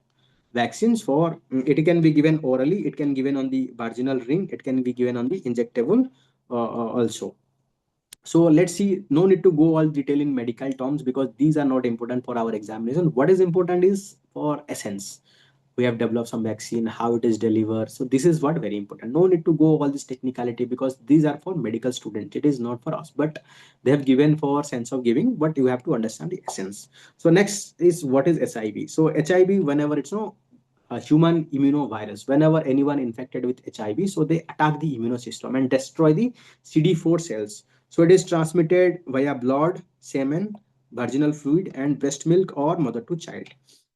vaccines for, it can be given orally, it can be given on the vaginal ring, it can be given on the injectable also. So let's see, no need to go all detail in medical terms because these are not important for our examination. What is important is for essence. We have developed some vaccine, how it is delivered. So this is what very important. No need to go all this technicality because these are for medical students. It is not for us, but they have given for sense of giving, but you have to understand the essence. So next is, what is HIV? So HIV, whenever it's a human immunovirus, whenever anyone infected with HIV, so they attack the immune system and destroy the CD4 cells. So it is transmitted via blood, semen, vaginal fluid, and breast milk or mother to child.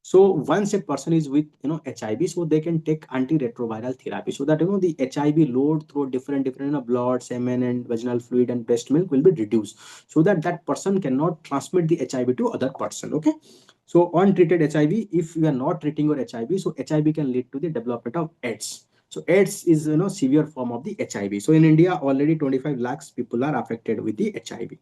So once a person is with HIV, so they can take antiretroviral therapy so that the HIV load through different blood, semen, and vaginal fluid and breast milk will be reduced, so that that person cannot transmit the HIV to other person. Okay. So untreated HIV, if you are not treating your HIV, so HIV can lead to the development of AIDS. So AIDS is severe form of the HIV. So in India, already 25 lakhs people are affected with the HIV.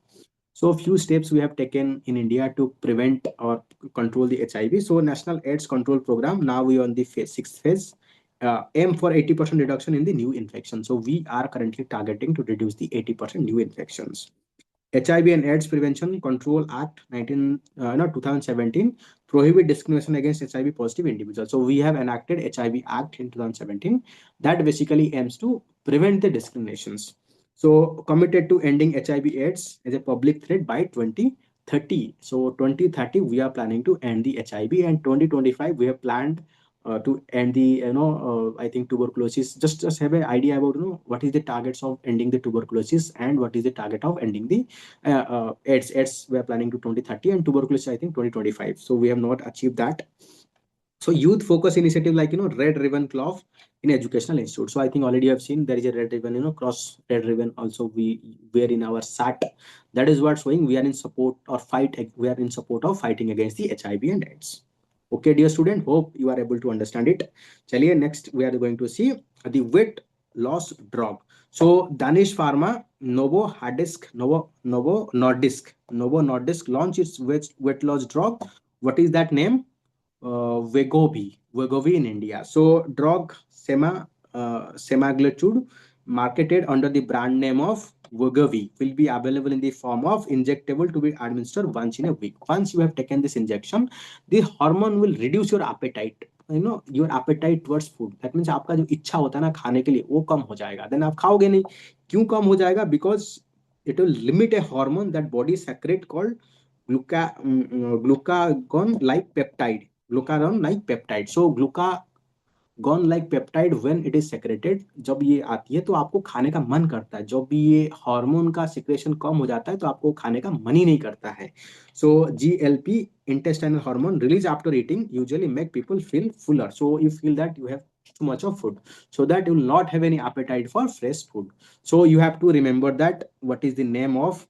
So few steps we have taken in India to prevent or control the HIV. So National AIDS Control Program. Now we are on the sixth phase. Aim for 80% reduction in the new infection. So we are currently targeting to reduce the 80% new infections. HIV and AIDS Prevention Control Act 2017 prohibit discrimination against HIV positive individuals. So we have enacted HIV Act in 2017 that basically aims to prevent the discriminations. So committed to ending HIV/AIDS as a public threat by 2030. So 2030 we are planning to end the HIV, and 2025 we have planned to end the I think tuberculosis. Just have an idea about what is the targets of ending the tuberculosis and what is the target of ending the AIDS we are planning to 2030, and tuberculosis I think 2025. So we have not achieved that. So youth focus initiative like red ribbon cloth in educational institute. So I think already you have seen there is a red ribbon, cross red ribbon also we wear in our SAT. That is what showing we are in support or we are in support of fighting against the HIV and AIDS. Okay, dear student, hope you are able to understand it. Chaliye, next we are going to see the weight loss drug. So Danish Pharma Novo Nordisk launched its weight loss drug. What is that name? Wegovy in India. So drug semaglutide, marketed under the brand name of Wegovy, will be available in the form of injectable to be administered once in a week. Once you have taken this injection, the hormone will reduce your appetite. Your appetite towards food. That means आपका जो इच्छा होता है ना खाने के लिए वो कम हो जाएगा. Then आप खाओगे नहीं. क्यों कम हो जाएगा? Because it will limit a hormone that body secrete called glucagon like peptide. So glucagon like peptide when it is secreted, जब ये आती है तो आपको खाने का मन करता है. जब भी ये हार्मोन का सिक्रेशन कम हो जाता है तो आपको खाने का मन ही नहीं करता है. So GLP, intestinal hormone release after eating, usually make people feel fuller. So you feel that you have too much of food, so that you will not have any appetite for fresh food. So you have to remember that what is the name of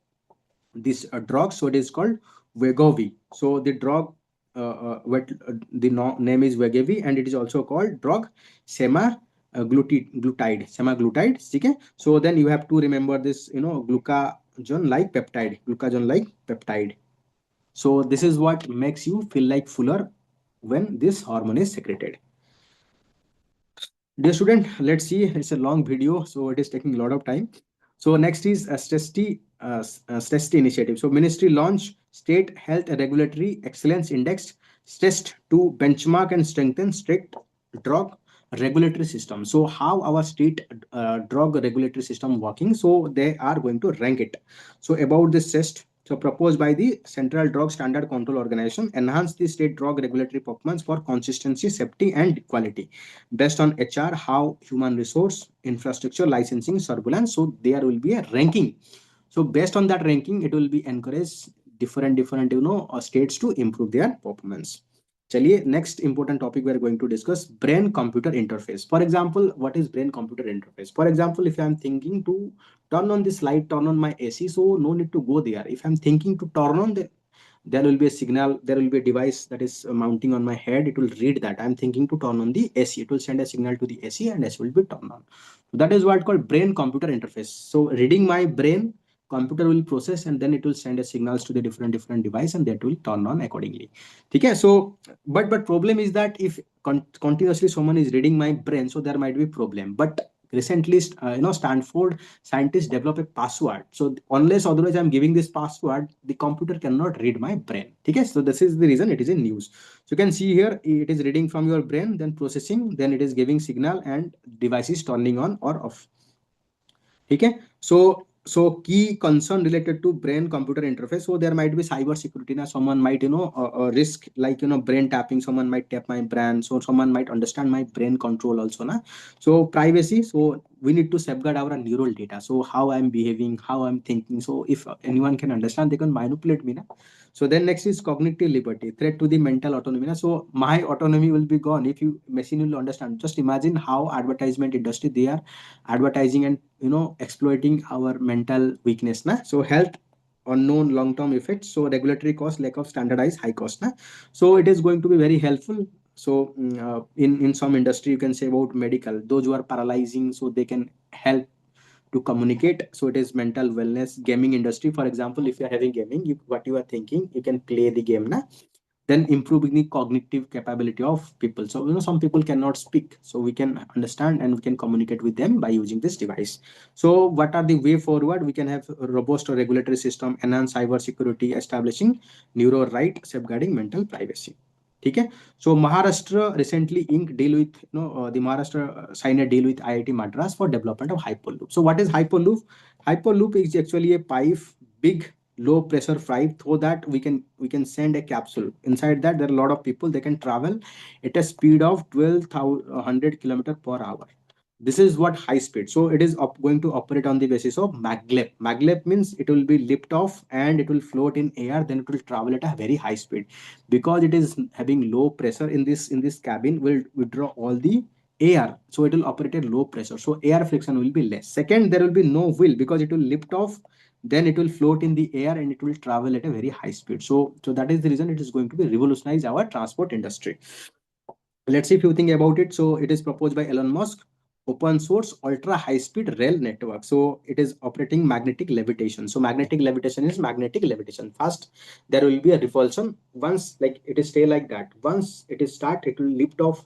this drug. So it is called Wegovy. So the drug name is Wegovy, and it is also called drug semaglutide. Okay. So then you have to remember this, glucagon like peptide. So this is what makes you feel like fuller when this hormone is secreted. Dear student, let's see. It's a long video, so it is taking a lot of time. So next is a STEST initiative. So ministry launch State Health Regulatory Excellence Index STEST to benchmark and strengthen strict drug regulatory system. So how our state drug regulatory system working? So they are going to rank it. So about this STEST, so proposed by the Central Drug Standard Control Organization, enhance the state drug regulatory performance for consistency, safety, and quality based on HR, how human resource, infrastructure, licensing, surveillance. So there will be a ranking. So based on that ranking, it will be encourage different states to improve their performance. चलिए next important topic we are going to discuss, brain computer interface. For example, what is brain computer interface? For example, if I am thinking to turn on this light, turn on my AC, so no need to go there. If I'm thinking to turn on the, there will be a signal, there will be a device that is mounting on my head. It will read that I'm thinking to turn on the AC. It will send a signal to the AC and AC will be turned on. So that is what called brain computer interface. So reading my brain, computer will process and then it will send a signals to the different device and that will turn on accordingly. Okay, so but problem is that if continuously someone is reading my brain, so there might be problem. But recently Stanford scientists develop a password. So unless otherwise I'm giving this password, the computer cannot read my brain. Okay, so this is the reason it is in news. So you can see here it is reading from your brain, then processing, then it is giving signal and device is turning on or off. Okay, so key concern related to brain computer interface. So there might be cyber security. Now someone might risk like brain tapping. Someone might tap my brain, so someone might understand my brain control also na. So privacy. So we need to safeguard our neural data. So how I'm behaving, how I'm thinking. So if anyone can understand, they can manipulate me na. So then next is cognitive liberty, threat to the mental autonomy na. So my autonomy will be gone if you machine will understand. Just imagine how advertisement industry, they are advertising and exploiting our mental weakness na. So health unknown long term effects. So regulatory cost, lack of standardized high cost na. So it is going to be very helpful. So in some industry you can say about medical, those who are paralyzing, so they can help to communicate. So it is mental wellness, gaming industry. For example, if you are having gaming, what you are thinking, you can play the game now. Then improving the cognitive capability of people. So some people cannot speak, so we can understand and we can communicate with them by using this device. So what are the way forward? We can have a robust regulatory system, enhance cyber security, establishing neuro right, safeguarding mental privacy. Okay. So Maharashtra recently ink deal with the Maharashtra signed a deal with IIT Madras for development of hyperloop. So what is hyperloop? Hyperloop is actually a pipe, big low pressure pipe, so that we can send a capsule. Inside that there are a lot of people, they can travel at a speed of 12,100 kilometer per hour. This is what high speed. So it is going to operate on the basis of maglev. Maglev means it will be lift off and it will float in air, then it will travel at a very high speed. Because it is having low pressure in this cabin, will withdraw all the air, so it will operate at low pressure, so air friction will be less. Second, there will be no wheel because it will lift off, then it will float in the air and it will travel at a very high speed. So that is the reason it is going to be revolutionize our transport industry. Let's see if you think about it. So it is proposed by Elon Musk, open source ultra high speed rail network. So it is operating magnetic levitation. So magnetic levitation is magnetic levitation. First, there will be a repulsion. Once like it is stay like that. Once it is start, it will lift off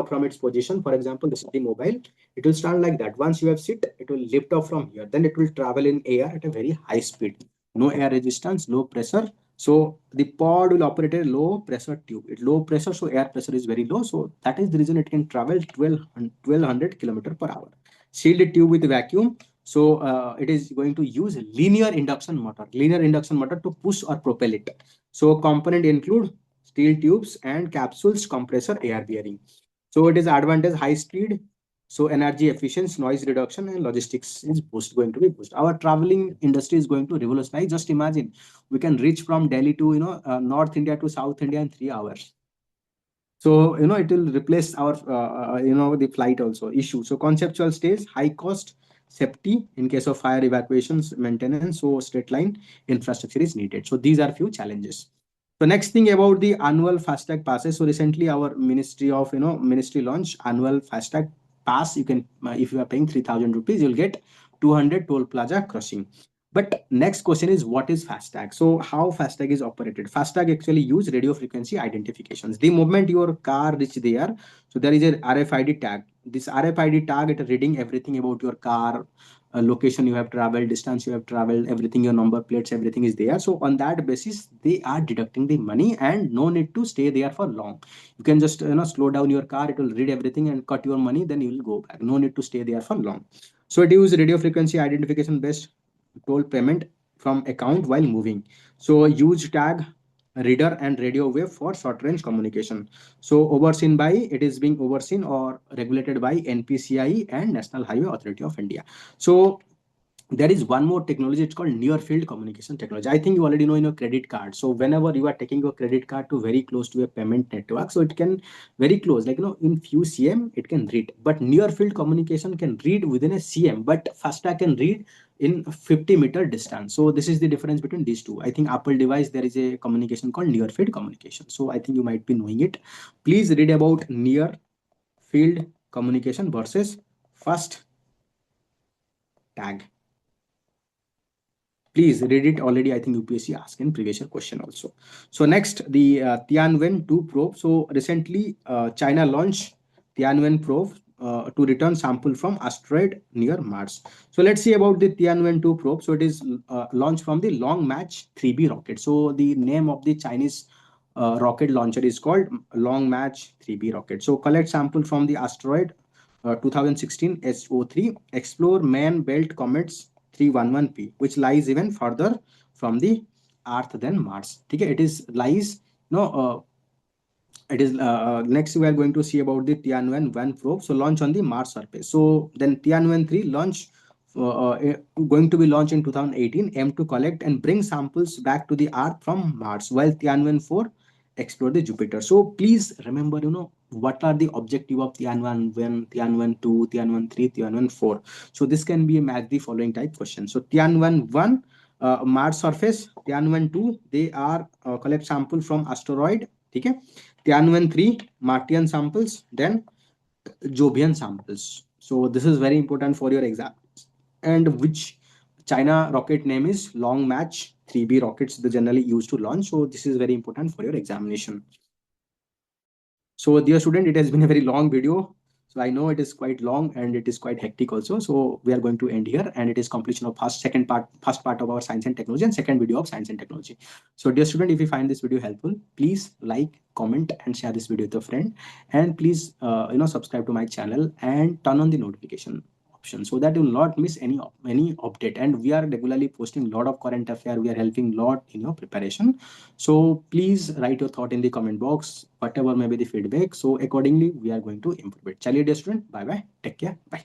from its position. For example, this is the mobile. It will start like that. Once you have sit, it will lift off from here. Then it will travel in air at a very high speed. No air resistance, low pressure. So the pod will operate a low pressure tube. It low pressure, so air pressure is very low. So that is the reason it can travel 1200 kilometer per hour. Sealed tube with vacuum. So it is going to use linear induction motor. Linear induction motor to push or propel it. So component include steel tubes and capsules, compressor, air bearing. So it is advantage high speed. So energy efficiency, noise reduction, and logistics is going to be boost. Our traveling industry is going to revolutionize. Just imagine, we can reach from Delhi to North India to South India in 3 hours. So it will replace our the flight also issue. So conceptual stage, high cost, safety in case of fire evacuations, maintenance. So straight line infrastructure is needed. So these are few challenges. So next thing about the annual FASTag passes. So recently our ministry launched annual FASTag pass. You can if you are paying 3,000 rupees, you'll get 200 toll plaza crossing. But next question is, what is FASTag? So how FASTag is operated? FASTag actually use radio frequency identifications. The moment your car reach there, so there is a RFID tag. This RFID tag, it reading everything about your car, location you have traveled, distance you have traveled, everything, your number plates, everything is there. So on that basis, they are deducting the money and no need to stay there for long. You can just slow down your car, it will read everything and cut your money, then you will go back. No need to stay there for long. So it use radio frequency identification based toll payment from account while moving. So use tag, reader, and radio wave for short range communication. So overseen by, it is being overseen or regulated by NPCI and National Highway Authority of India. So there is one more technology, it's called near field communication technology. I think you already know in your credit card. So whenever you are taking your credit card to very close to a payment network, so it can very close, like in few cm it can read, but near field communication can read within a cm, but FASTag can read in 50-meter distance. So this is the difference between these two. I think Apple device, there is a communication called near field communication. So I think you might be knowing it. Please read about near field communication versus first tag. Please read it already. I think UPSC asked in previous year question also. So next, the Tianwen 2 probe. So recently, China launched Tianwen probe to return sample from asteroid near Mars. So let's see about the Tianwen 2 probe. So it is launched from the Long March 3B rocket. So the name of the Chinese rocket launcher is called Long March 3B rocket. So collect sample from the asteroid 2016 SO3, explore man belt comets 311P, which lies even further from the Earth than Mars. Okay, it is lies. No, it is next we are going to see about the Tianwen 1 probe. So launch on the Mars surface. So then Tianwen 3 launch going to be launched in 2018, aim to collect and bring samples back to the Earth from Mars, while Tianwen 4 explore the Jupiter. So please remember, what are the objective of Tianwen 1, Tianwen 2, Tianwen 3, Tianwen 4. So this can be a match the following type question. So Tianwen 1, Mars surface. Tianwen 2, they are collect sample from asteroid. Okay. Tianwen 3, Martian samples, then Jovian samples. So this is very important for your exam. and which China rocket name is Long March 3B rockets they generally used to launch. So this is very important for your examination. So dear student, it has been a very long video. So I know it is quite long and it is quite hectic also. So we are going to end here, and it is completion of first part of our science and technology and second video of science and technology. So dear student, if you find this video helpful, please like, comment, and share this video with a friend. And please, subscribe to my channel and turn on the notification option so that you will not miss any update. And we are regularly posting a lot of current affair. We are helping a lot in your preparation. So please write your thought in the comment box, whatever may be the feedback. So accordingly, we are going to improve it. Chaliye dear student, bye bye. Take care. Bye.